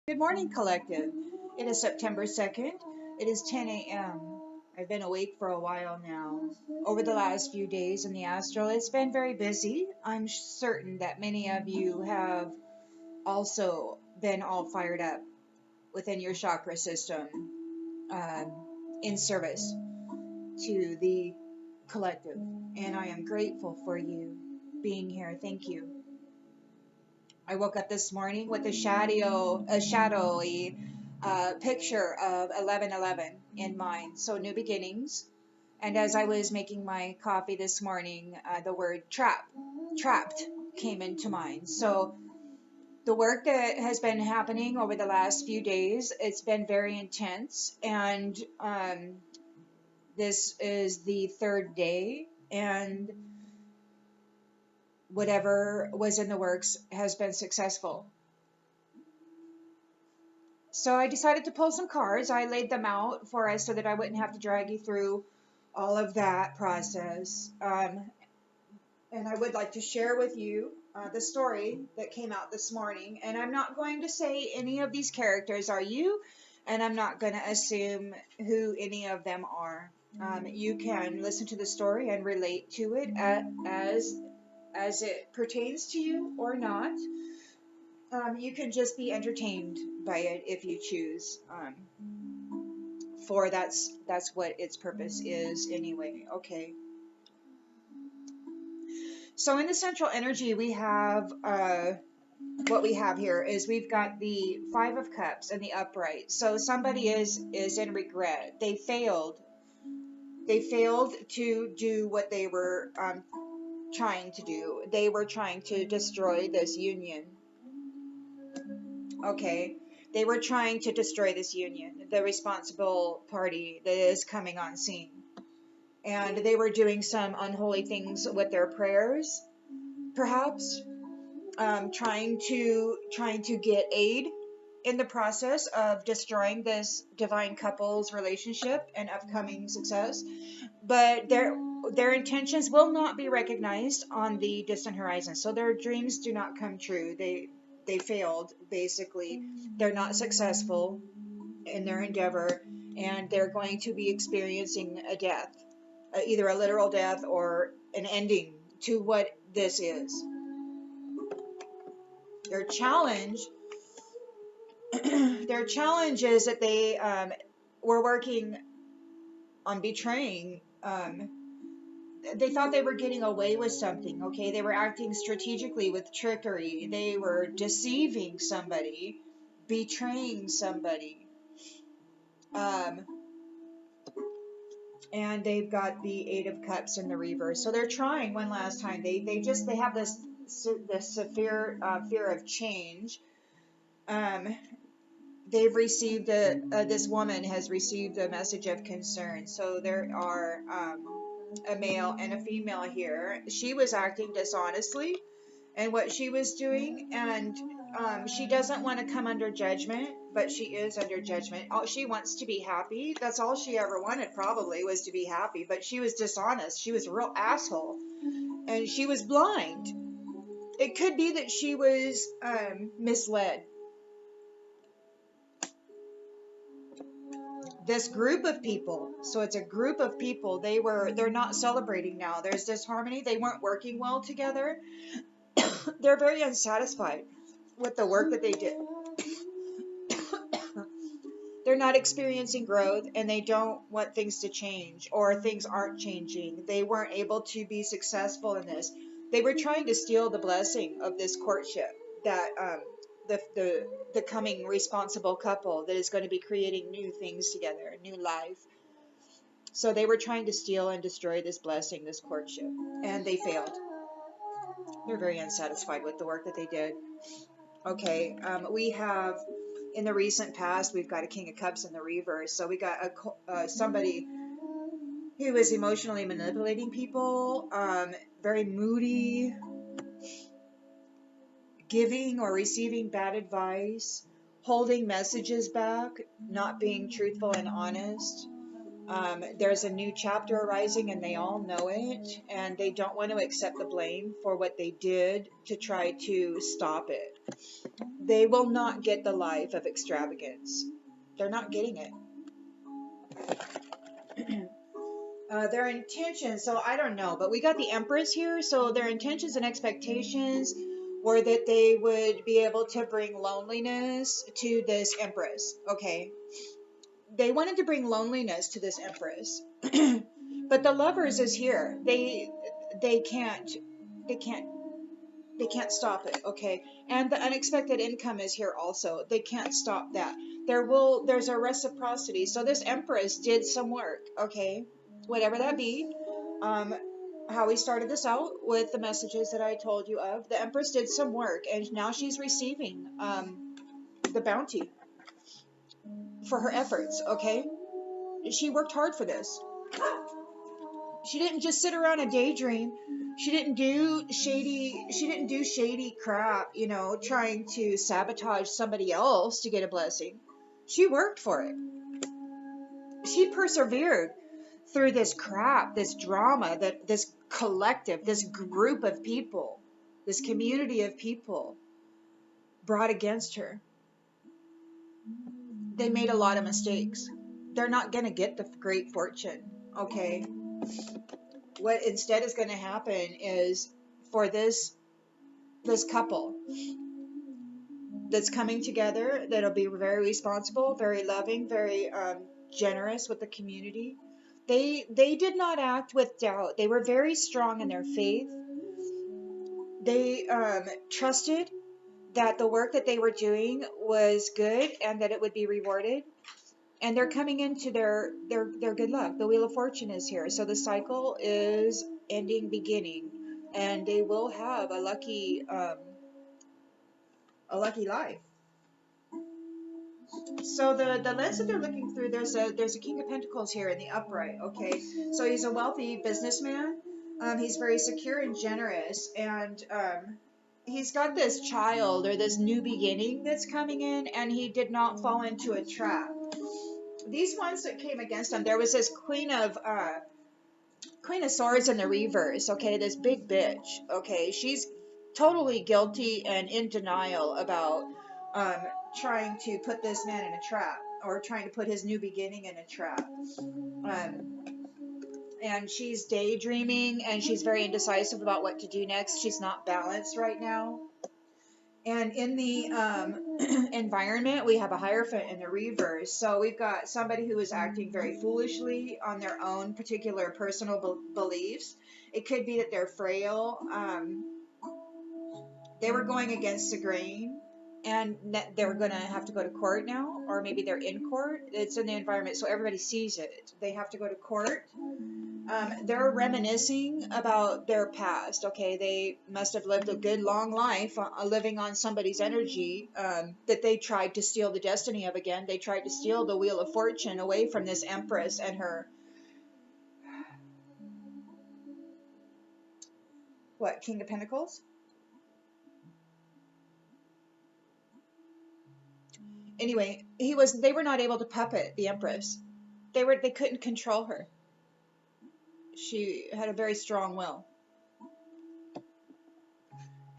Good morning, collective. It is September 2nd. It is 10 a.m. I've been awake for a while now. Over the last few days in the astral, it's been very busy. I'm certain that many of you have also been all fired up within your chakra system um, in service to the collective. And I am grateful for you being here. Thank you. I woke up this morning with a shadowy picture of 11:11 in mind. So new beginnings. And as I was making my coffee this morning, the word trapped came into mind. So the work that has been happening over the last few days, it's been very intense. And this is the third day. And whatever was in the works has been successful. So I decided to pull some cards. I laid them out for us so that I wouldn't have to drag you through all of that process. And I would like to share with you the story that came out this morning. And I'm not going to say any of these characters are you, and I'm not going to assume who any of them are. You can listen to the story and relate to it as it pertains to you or not. You can just be entertained by it if you choose. For that's what its purpose is anyway. Okay. So in the central energy, we have what we have here is we've got the Five of Cups and the upright. So somebody is in regret. They failed. They failed to do what they were trying to do. They were trying to destroy this union. Okay. They were trying to destroy this union, the responsible party that is coming on scene. And they were doing some unholy things with their prayers, perhaps, trying to get aid in the process of destroying this divine couple's relationship and upcoming success. But their intentions will not be recognized on the distant horizon. So their dreams do not come true. They failed, basically. They're not successful in their endeavor, and they're going to be experiencing a death, either a literal death or an ending to what this is. Their challenge, their challenge is that they were working on betraying. They thought they were getting away with something. Okay, they were acting strategically with trickery. They were deceiving somebody, betraying somebody. And they've got the Eight of Cups in the reverse. So they're trying one last time. They have this severe fear of change. They've received this woman has received a message of concern. So there are a male and a female here. She was acting dishonestly in what she was doing, and she doesn't want to come under judgment, but she is under judgment. She wants to be happy. That's all she ever wanted, probably, was to be happy, but she was dishonest. She was a real asshole, and she was blind. It could be that she was misled. This group of people, so it's a group of people, they're not celebrating now. There's disharmony. They weren't working well together. They're very unsatisfied with the work that they did. They're not experiencing growth, and they don't want things to change, or things aren't changing. They weren't able to be successful in this. They were trying to steal the blessing of this courtship that the coming responsible couple that is going to be creating new things together, new life. So they were trying to steal and destroy this blessing, this courtship, and they failed. They're very unsatisfied with the work that they did. Okay, we have, in the recent past, we've got a King of Cups in the reverse. So we got somebody who is emotionally manipulating people, very moody, giving or receiving bad advice, holding messages back, not being truthful and honest. There's a new chapter arising, and they all know it, and they don't want to accept the blame for what they did to try to stop it. They will not get the life of extravagance. They're not getting it. Their intentions, so I don't know, but we got the Empress here, so their intentions and expectations were that they would be able to bring loneliness to this Empress. Okay. They wanted to bring loneliness to this Empress. But the Lovers is here. They can't they can't they can't stop it, okay? And the unexpected income is here also. They can't stop that. There's a reciprocity. So this Empress did some work, okay? Whatever that be. Um, how we started this out with the messages that I told you of. The Empress did some work, and now she's receiving the bounty for her efforts, okay? She worked hard for this. She didn't just sit around and daydream. She didn't do shady crap, you know, trying to sabotage somebody else to get a blessing. She worked for it. She persevered through this crap, this drama, that this collective, this group of people, this community of people brought against her. They made a lot of mistakes. They're not going to get the great fortune, okay? What instead is going to happen is for this couple that's coming together, that'll be very responsible, very loving, very generous with the community. They did not act with doubt. They were very strong in their faith. They trusted that the work that they were doing was good and that it would be rewarded. And they're coming into their good luck. The Wheel of Fortune is here. So the cycle is ending, beginning. And they will have a lucky life. So the lens that they're looking through, there's a King of Pentacles here in the upright, okay? So he's a wealthy businessman. He's very secure and generous. And he's got this child or this new beginning that's coming in, and he did not fall into a trap. These ones that came against him, there was this Queen of Swords in the reverse, okay, this big bitch, okay, she's totally guilty and in denial about trying to put this man in a trap, or trying to put his new beginning in a trap. And she's daydreaming, and she's very indecisive about what to do next. She's not balanced right now. And in the environment, we have a Hierophant in the reverse. So we've got somebody who is acting very foolishly on their own particular personal beliefs. It could be that they're frail. They were going against the grain, and they're going to have to go to court now, or maybe they're in court. It's in the environment, so everybody sees it. They have to go to court. They're reminiscing about their past. Okay, they must have lived a good long life living on somebody's energy that they tried to steal the destiny of again. They tried to steal the Wheel of Fortune away from this Empress and her King of Pentacles. Anyway, they were not able to puppet the Empress. They couldn't control her. She had a very strong will.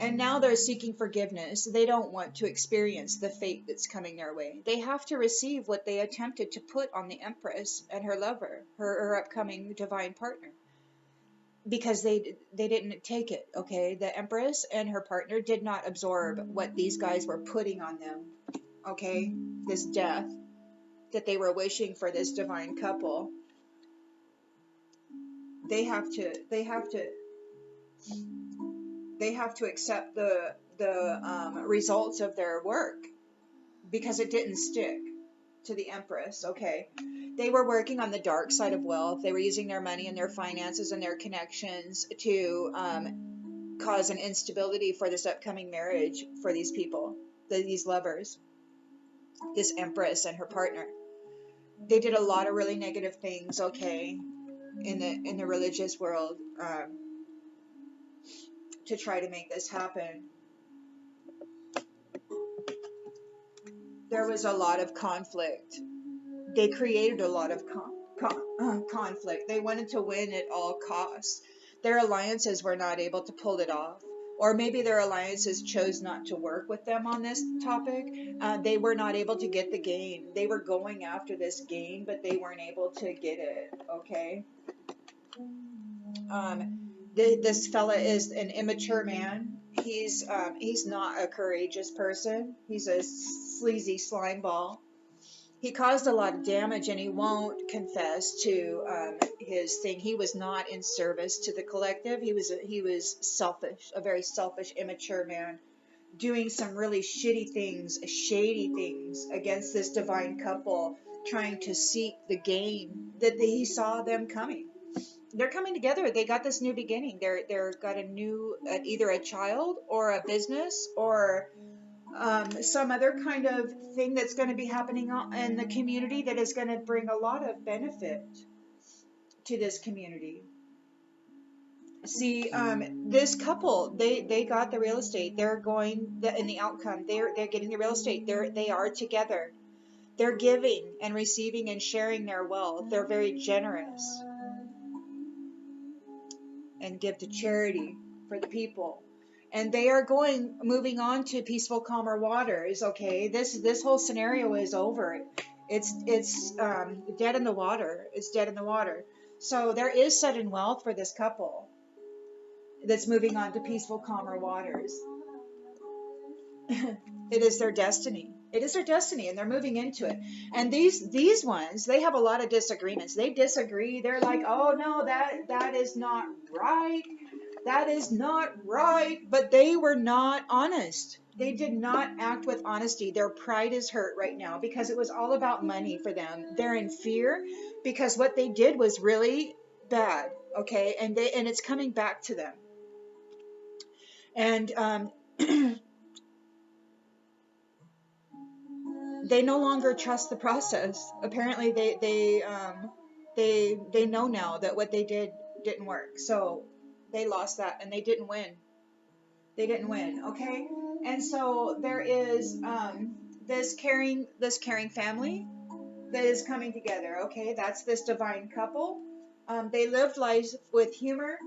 And now they're seeking forgiveness. They don't want to experience the fate that's coming their way. They have to receive what they attempted to put on the Empress and her lover, her upcoming divine partner. Because they didn't take it, okay? The Empress and her partner did not absorb what these guys were putting on them, okay? This death that they were wishing for this divine couple. They have to accept the results of their work, because it didn't stick to the Empress, okay? They were working on the dark side of wealth. They were using their money and their finances and their connections to cause an instability for this upcoming marriage for these people, these lovers, this Empress and her partner. They did a lot of really negative things, okay, in the religious world to try to make this happen. There was a lot of conflict. They created a lot of conflict. They wanted to win at all costs. Their alliances were not able to pull it off. or maybe their alliances chose not to work with them on this topic. They were not able to get the gain. They were going after this gain, but they weren't able to get it. Okay. This fella is an immature man. He's not a courageous person. He's a sleazy slime ball. He caused a lot of damage, and he won't confess to his thing. He was not in service to the collective. He was selfish, a very selfish, immature man, doing some really shitty things, shady things against this divine couple, trying to seek the gain that he saw them coming. They're coming together. They got this new beginning. They're got a new either a child or a business or some other kind of thing that's going to be happening in the community that is going to bring a lot of benefit to this community. See, this couple, they got the real estate. They're going in the outcome. They're getting the real estate. They are together. They're giving and receiving and sharing their wealth. They're very generous and give to charity for the people. And they are moving on to peaceful, calmer waters. Okay, this whole scenario is over. It's dead in the water. It's dead in the water. So there is sudden wealth for this couple that's moving on to peaceful, calmer waters. It is their destiny. It is their destiny, and they're moving into it. And these ones, they have a lot of disagreements. They disagree. They're like, oh no, that is not right. That is not right. But they were not honest. They did not act with honesty. Their pride is hurt right now because it was all about money for them. They're in fear because what they did was really bad. Okay, and it's coming back to them. And they no longer trust the process. Apparently, they know now that what they did didn't work. So they lost that, and they didn't win. They didn't win. Okay, and so there is this caring family that is coming together. Okay, that's this divine couple. They lived lives with humor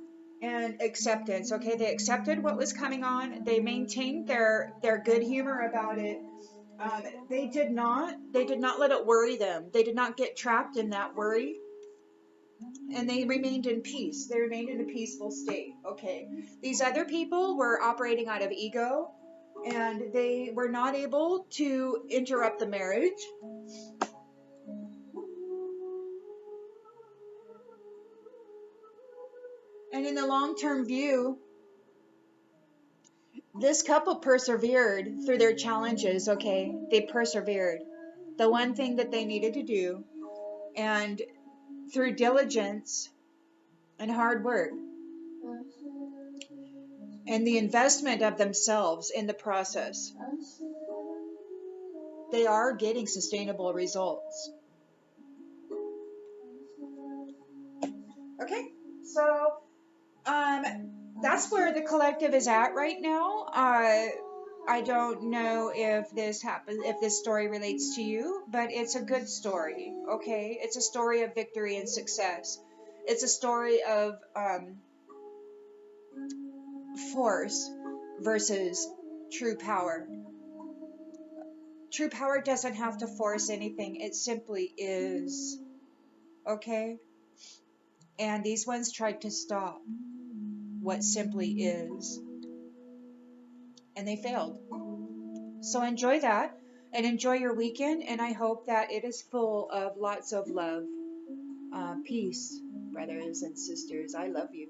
and acceptance. Okay, they accepted what was coming on. They maintained their good humor about it. They did not let it worry them. They did not get trapped in that worry, and they remained in peace. They remained in a peaceful state. Okay, these other people were operating out of ego, and they were not able to interrupt the marriage. And in the long-term view, this couple persevered through their challenges. Okay, they persevered. The one thing that they needed to do, and through diligence and hard work and the investment of themselves in the process, they are getting sustainable results. Okay, so that's where the collective is at right now. I don't know if this story relates to you, but it's a good story. Okay, it's a story of victory and success. It's a story of force versus true power. True power doesn't have to force anything. It simply is. Okay? And these ones tried to stop what simply is. And they failed. So enjoy that. And enjoy your weekend. And I hope that it is full of lots of love. Peace, brothers and sisters. I love you.